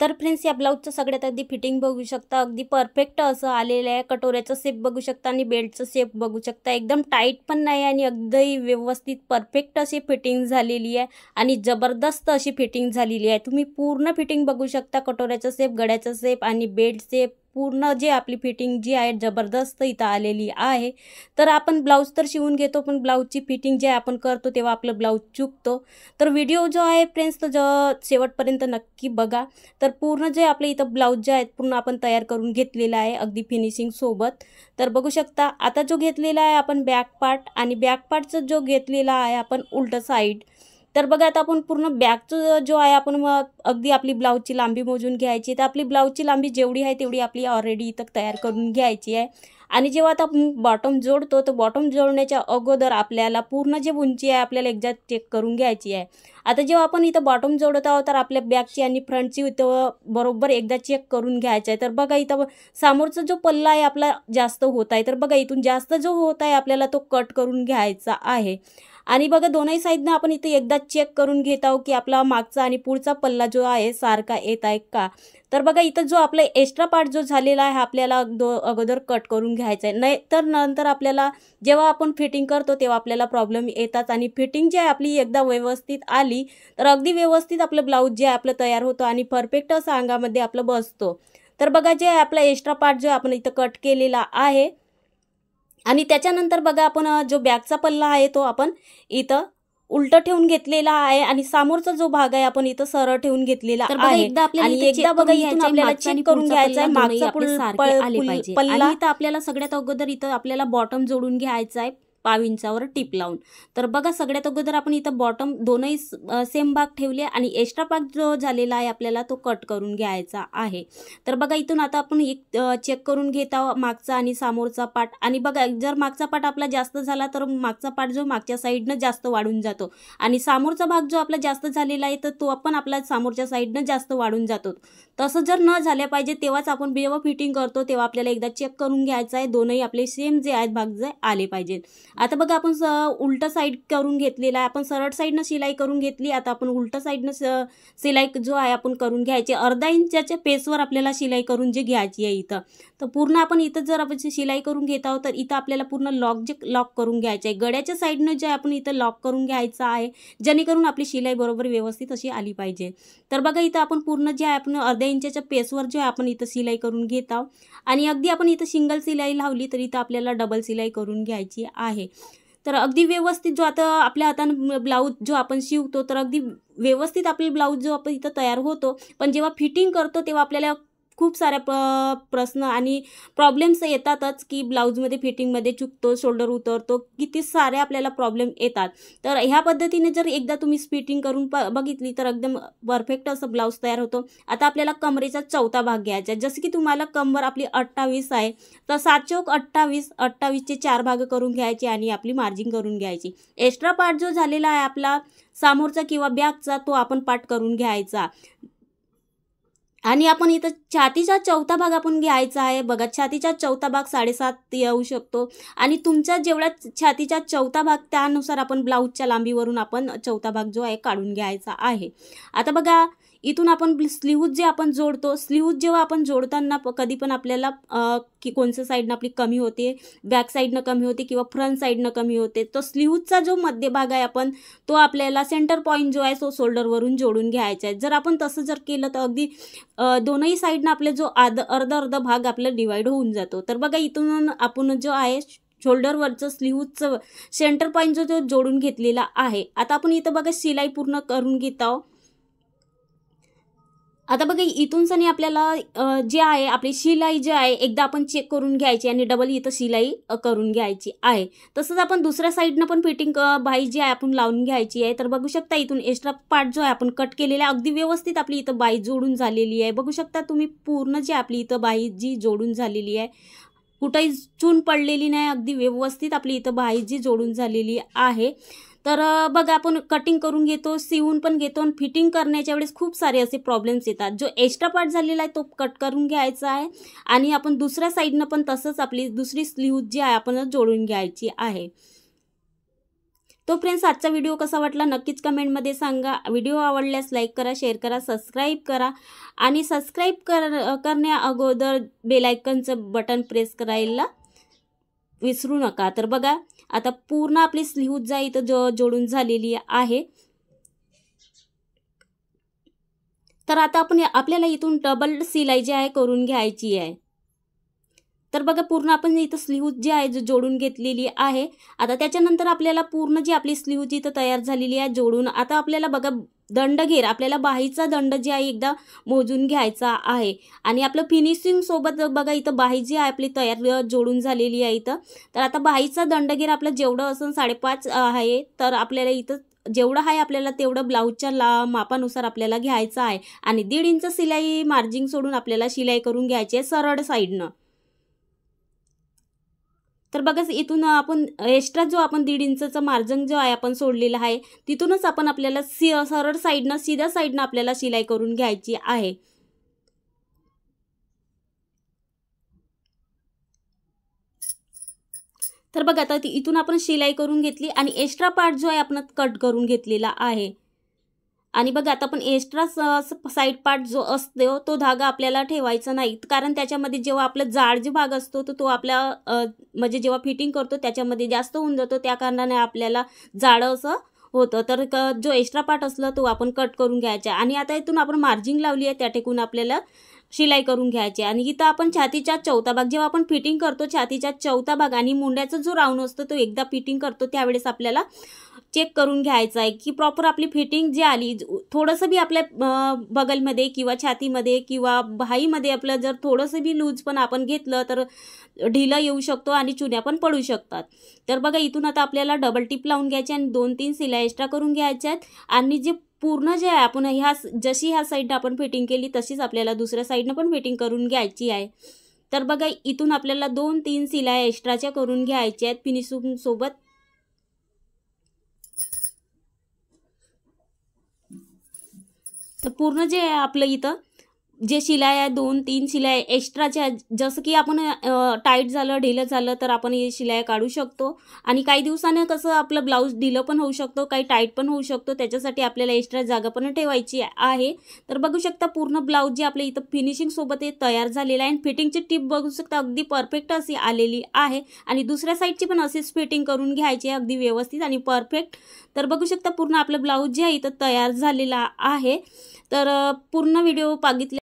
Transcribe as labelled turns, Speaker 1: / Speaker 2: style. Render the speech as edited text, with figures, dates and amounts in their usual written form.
Speaker 1: तर फ्रेंड्स, या ब्लाऊजचं सगळ्यात आधी फिटिंग बघू शकता, अगदी परफेक्ट असं आलेलं आहे। कटोऱ्याचा शेप बघू शकता आणि बेल्टचा शेप बघू शकता, एकदम टाईट पण नाही आणि अगदी व्यवस्थित परफेक्ट अशी फिटिंग झालेली आहे आणि जबरदस्त अशी फिटिंग झालेली आहे। तुम्ही पूर्ण फिटिंग बघू शकता, कटोऱ्याचा शेप, गळ्याचा शेप आणि बेल्ट शेप, पूर्ण जे आपली फिटिंग जी आहे जबरदस्त इथं आलेली आहे। तर आपण ब्लाऊज तर शिवून घेतो, पण ब्लाऊजची फिटिंग जे आपण करतो तेव्हा आपलं ब्लाऊज चुकतो। तर व्हिडिओ जो आहे फ्रेंड्स, तो शेवटपर्यंत नक्की बघा। तर पूर्ण जे आपले इथं ब्लाऊज जे आहेत पूर्ण आपण तयार करून घेतलेला आहे अगदी फिनिशिंग सोबत। तर बघू शकता, आता जो घेतलेला आहे आपण बॅक पार्ट, आणि बॅक पार्टचा जो घेतलेला आहे आपण उलट साईड। तर बघा, आता आपण पूर्ण बॅकचं जो आहे आपण अगदी आपली ब्लाऊजची लांबी मोजून घ्यायची। तर आपली ब्लाऊजची लांबी जेवढी आहे तेवढी आपली ऑलरेडी इथं तयार करून घ्यायची आहे। आणि जेव्हा आता आपण बॉटम जोडतो, तर बॉटम जोडण्याच्या अगोदर आपल्याला पूर्ण जे उंची आहे आपल्याला एकदा चेक करून घ्यायची आहे। आता जेव्हा आपण इथं बॉटम जोडत आहोत तर आपल्या बॅकची आणि फ्रंटची इथं बरोबर एकदा चेक करून घ्यायचं आहे। तर बघा, इथं समोरचा जो पल्ला आहे आपला जास्त होत आहे, तर बघा इथून जास्त जो होत आहे आपल्याला तो कट करून घ्यायचा आहे। आणि बघा, दोनही साईडनं आपण इथे एकदा चेक करून घेत आहोत की आपला मागचा आणि पुढचा पल्ला जो आहे सारखा येत आहे का। तर बघा, इथं जो आपला एक्स्ट्रा पार्ट जो झालेला आहे आपल्याला अगोदर कट करून घ्यायचा आहे, नाही तर नंतर आपल्याला जेव्हा आपण फिटिंग करतो तेव्हा आपल्याला प्रॉब्लेम येतात। आणि फिटिंग जी आहे आपली एकदा व्यवस्थित आली तर अगदी व्यवस्थित आपलं ब्लाऊज जे आहे आपलं तयार होतं आणि परफेक्ट असं अंगामध्ये आपलं बसतो। तर बघा, जे आपला एक्स्ट्रा पार्ट जो आपण इथं कट केलेला आहे, आणि त्याच्यानंतर बघा आपण जो बॅकचा पल्ला आहे तो आपण इथं उलट ठेवून घेतलेला आहे आणि समोरचा जो भाग आहे आपण इथं सरळ ठेवून घेतलेला आहे। आणि एकदा बघा, इथून आपल्याला चेक करून घ्यायचा आहे मागचा पल्ला। इथं आपल्याला सगळ्यात अगोदर इथं आपल्याला बॉटम जोडून घ्यायचा आहे 5 इंचावर टिप लावून। तर बघा, सगळ्यात अगोदर आपण इथं बॉटम दोनही सेम भाग ठेवले आणि एक्स्ट्रा भाग जो झालेला आहे आपल्याला तो कट करून घ्यायचा आहे। तर बघा, इथून आता आपण एक चेक करून घेत आहोत मागचा आणि समोरचा पार्ट। आणि बघा, जर मागचा पार्ट आपला जास्त झाला तर मागचा पार्ट जो मागच्या साईडनं जास्त वाढून जातो आणि समोरचा भाग जो आपला जास्त झालेला आहे तर तो आपण आपला समोरच्या साईडनं जास्त वाढून जातो। तसं जर न झाल्या पाहिजे तेव्हाच आपण जेव्हा फिटिंग करतो तेव्हा आपल्याला एकदा चेक करून घ्यायचं आहे, दोनही आपले सेम जे आहेत भाग जे आले पाहिजेत। आता बघा, आपण उलट साईड करून घेतलेला आहे, आपण सरळ साईडनं शिलाई करून घेतली, आता आपण उलट साईडनं शिलाई जो आहे आपण करून घ्यायची। अर्धा इंचाच्या पेसवर आपल्याला शिलाई करून जे घ्यायची आहे इथं। तर पूर्ण आपण इथं जर आपण शिलाई करून घेत आहोत तर इथं आपल्याला पूर्ण लॉक करून घ्यायचं आहे, गळ्याच्या साईडनं जे आपण इथं लॉक करून घ्यायचं आहे, जेणेकरून आपली शिलाई बरोबर व्यवस्थित अशी आली पाहिजे। तर बघा, इथं आपण पूर्ण जे आहे आपण अर्ध्या इंचाच्या पेसवर जे आपण इथं शिलाई करून घेत आहोत आणि अगदी आपण इथं सिंगल शिलाई लावली तर इथं आपल्याला डबल शिलाई करून घ्यायची आहे। तर अगदी व्यवस्थित जो आता आपल्या हाताने ब्लाऊज जो आपण शिवतो तर अगदी व्यवस्थित आपले ब्लाऊज जो आपण इथं तयार होतो, पण जेव्हा फिटिंग करतो तेव्हा आपल्याला खूप साऱ्या प्रश्न आणि प्रॉब्लेम्स येतातच की ब्लाऊजमध्ये फिटिंगमध्ये चुकतो, शोल्डर उतरतो, किती सारे आपल्याला प्रॉब्लेम येतात। तर ह्या पद्धतीने जर एकदा तुम्ही फिटिंग करून बघितली तर एकदम परफेक्ट असं ब्लाऊज तयार होतो। आता आपल्याला कमरेचा चौथा भाग घ्यायचा आहे, जसं की तुम्हाला कंबर आपली 28 आहे तर 7 चौक 28, 28चे 4 भाग करून घ्यायचे आणि आपली मार्जिन करून घ्यायची। एक्स्ट्रा पार्ट जो झालेला आहे आपला समोरचा किंवा बॅकचा तो आपण पार्ट करून घ्यायचा। आणि आपण इथं छातीचा चौथा भाग आपण घ्यायचा आहे। बघा, छातीचा चौथा भाग 7.5 येऊ शकतो आणि तुमचा जेवढा छातीचा चौथा भाग त्यानुसार आपण ब्लाऊजच्या लांबीवरून आपण चौथा भाग जो आहे काढून घ्यायचा आहे। आता बघा, इथून आपण स्लीव्ज जे आपण जोडतो, स्लीव्ज जेव्हा आपण जोडताना कधी पण आपल्याला की कोणत्या साईडनं आपली कमी होते, बॅक साईडनं कमी होते किंवा फ्रंट साईडनं कमी होते, तो स्लीव्जचा जो मध्यभाग आहे आपण तो आपल्याला सेंटर पॉईंट जो आहे तो शोल्डरवरून जोडून घ्यायचा आहे। जर आपण तसं जर केलं तर अगदी दोनही साईडनं आपले जो अर्धा भाग आपला डिवाइड होऊन जातो। तर बघा, इथून आपण जो आहे शोल्डरवरचं स्लीव्जचं सेंटर पॉईंट जो जोडून घेतलेला आहे। आता आपण इथं बघा शिलाई पूर्ण करून घेत आहोत। आता बघा, इथून सनी आपल्याला जे आहे आपली शिलाई जी आहे एकदा आपण चेक करून घ्यायची आणि डबल इथं शिलाई करून घ्यायची आहे। तसंच आपण दुसऱ्या साईडनं पण फिटिंग बाई जी आहे आपण लावून घ्यायची आहे। तर बघू शकता, इथून एक्स्ट्रा पार्ट जो आहे आपण कट केलेला आहे, अगदी व्यवस्थित आपली इथं बाई जोडून झालेली आहे। बघू शकता तुम्ही पूर्ण जी आपली इथं बाई जी जोडून झालेली आहे, कुठेही चून पडलेली नाही, अगदी व्यवस्थित आपली इथं बाई जी जोडून झालेली आहे। तर बघा, आपण कटिंग करून घेतो, शिवून पण घेतो आणि फिटिंग करण्याच्या वेळेस खूप सारे असे प्रॉब्लेम्स येतात। जो एक्स्ट्रा पार्ट झालेला आहे तो कट करून घ्यायचा आहे आणि आपण दुसऱ्या साईडनं पण तसंच आपली दुसरी स्लीव्ह जी आहे आपण जोडून घ्यायची आहे। तो फ्रेंड्स आजचा व्हिडिओ कसा वाटला नक्कीच कमेंटमध्ये सांगा. व्हिडिओ आवडल्यास लाईक करा, शेअर करा, सबस्क्राईब करा आणि सबस्क्राईब करण्या अगोदर बेल आयकॉनचं बटन प्रेस करायला विसरू नका. तर बघा आता पूर्ण आपली स्लीव्ह जा इथं जोडून झालेली आहे. तर आता आपल्याला इथून डबल शिलाई जी आहे करून घ्यायची आहे. तर बघा पूर्ण आपण इथं स्लीव्ह जी आहे जोडून घेतलेली आहे. आता त्याच्यानंतर आपल्याला पूर्ण जी आपली स्लीव्ह जी इथं तयार झालेली आहे जोडून, आता आपल्याला बघा दंडघेर आपल्याला बाहीचा दंड जे आहे एकदा मोजून घ्यायचा आहे. आणि आपलं फिनिशिंग सोबत बघा इथं बाही जी आहे आपली तयार जोडून झालेली आहे इथं. तर आता बाहीचा दंडघेर आपलं जेवढं असेल 5.5 आहे. तर आपल्याला इथं जेवढं आहे आपल्याला तेवढं ब्लाऊजच्या मापानुसार आपल्याला घ्यायचं आहे. आणि 1.5 इंच शिलाई मार्जिन सोडून आपल्याला शिलाई करून घ्यायची आहे सरळ साईडनं. तर बघा इथून आपण एक्स्ट्रा जो आपण 1.5 इंचचा मार्जिन जो आहे आपण सोडलेला आहे तिथूनच आपण आपल्याला सरळ साईडनं सीधा साईडनं आपल्याला शिलाई करून घ्यायची आहे. तर बघा आता इथून आपण शिलाई करून घेतली आणि एक्स्ट्रा पार्ट जो आहे आपण कट करून घेतलेला आहे. आणि बघा आता आपण एक्स्ट्रा साईड पार्ट जो असतो तो धागा आपल्याला ठेवायचा नाही, कारण त्याच्यामध्ये जेव्हा आपला जाड जे भाग असतो तो आपल्या म्हणजे जेव्हा फिटिंग करतो त्याच्यामध्ये जास्त होऊन जातो, त्या कारणाने आपल्याला जाड असं होतं. तर जो एक्स्ट्रा पार्ट असला तो आपण कट करून घ्यायचा. आणि आता इथून आपण मार्जिन लावली आहे त्या टेकून आपल्याला शिलाई करून घ्यायची. आणि इथं आपण छातीचा चौथा भाग जेव्हा आपण फिटिंग करतो छातीचा चौथा भाग आणि मुंड्याचा जो राऊंड असतो तो एकदा फिटिंग करतो त्यावेळेस आपल्याला चेक करून घ्यायचं आहे की प्रॉपर आपली फिटिंग जी आली. थोडंसं बी आपल्या बगलमध्ये किंवा छातीमध्ये किंवा बाहीमध्ये आपलं जर थोडंसं बी लूज पण आपण घेतलं तर ढिलं येऊ शकतो आणि चुन्या पण पडू शकतात. तर बघा इथून आता आपल्याला डबल टिप लावून घ्यायची आणि 2-3 शिलाई एक्स्ट्रा करून घ्यायच्या आहेत. आणि जे पूर्ण जे आहे आपण जशी ह्या साईडनं आपण फिटिंग केली तशीच आपल्याला दुसऱ्या साईडनं पण फिटिंग करून घ्यायची आहे. तर बघा इथून आपल्याला 2-3 शिलाई एक्स्ट्राच्या करून घ्यायच्या आहेत फिनिशिंग सोबत. तर पूर्ण जे आहे आपलं इथं जे शिलाई आहे 2-3 शिलाई एक्स्ट्राच्या, जसं की आपण टाईट झालं ढिलं झालं तर आपण हे शिलाई काढू शकतो. आणि काही दिवसानं कसं आपलं ब्लाऊज ढिलं पण होऊ शकतो, काही टाईट पण होऊ शकतो, त्याच्यासाठी आपल्याला एक्स्ट्रा जागा पण ठेवायची आहे. तर बघू शकता पूर्ण ब्लाऊज जे आपल्या इथं फिनिशिंग सोबत हे तयार झालेलं आहे. आणि फिटिंगची टिप बघू शकता अगदी परफेक्ट अशी आलेली आहे. आणि दुसऱ्या साईडची पण अशीच फिटिंग करून घ्यायची आहे अगदी व्यवस्थित आणि परफेक्ट. तर बघू शकता पूर्ण आपलं ब्लाऊज जे आहे इथं तयार झालेला आहे. तर पूर्ण व्हिडिओ बघितले